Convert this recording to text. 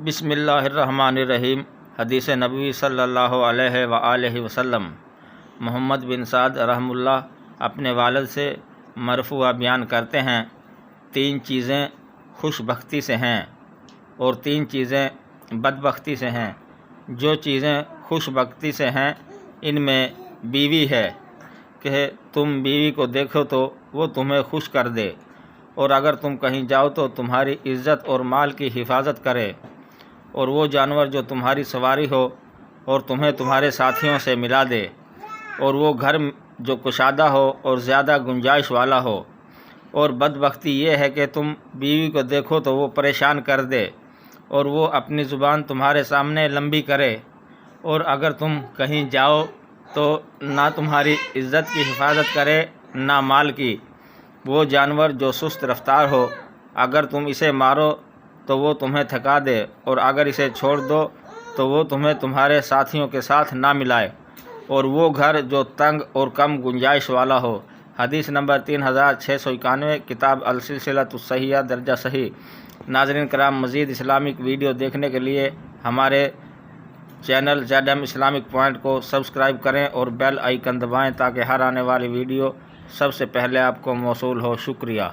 بسم اللہ الرحمن الرحیم۔ حدیث نبوی صلی اللہ علیہ وآلہ وسلم۔ محمد بن سعد رحمہ اللہ اپنے والد سے مرفوع بیان کرتے ہیں، 3 چیزیں خوش بختی سے ہیں اور 3 چیزیں بدبختی سے ہیں۔ جو چیزیں خوش بختی سے ہیں ان میں بیوی ہے کہ تم بیوی کو دیکھو تو وہ تمہیں خوش کر دے، اور اگر تم کہیں جاؤ تو تمہاری عزت اور مال کی حفاظت کرے، اور وہ جانور جو تمہاری سواری ہو اور تمہیں تمہارے ساتھیوں سے ملا دے، اور وہ گھر جو کشادہ ہو اور زیادہ گنجائش والا ہو۔ اور بدبختی یہ ہے کہ تم بیوی کو دیکھو تو وہ پریشان کر دے اور وہ اپنی زبان تمہارے سامنے لمبی کرے، اور اگر تم کہیں جاؤ تو نہ تمہاری عزت کی حفاظت کرے نہ مال کی۔ وہ جانور جو سست رفتار ہو، اگر تم اسے مارو تو وہ تمہیں تھکا دے، اور اگر اسے چھوڑ دو تو وہ تمہیں تمہارے ساتھیوں کے ساتھ نہ ملائے، اور وہ گھر جو تنگ اور کم گنجائش والا ہو۔ حدیث نمبر 3691، کتاب السلسلۃ الصحیحہ، درجہ صحیح۔ ناظرین کرام، مزید اسلامک ویڈیو دیکھنے کے لیے ہمارے چینل ZM اسلامک پوائنٹ کو سبسکرائب کریں اور بیل آئیکن دبائیں تاکہ ہر آنے والی ویڈیو سب سے پہلے آپ کو موصول ہو۔ شکریہ۔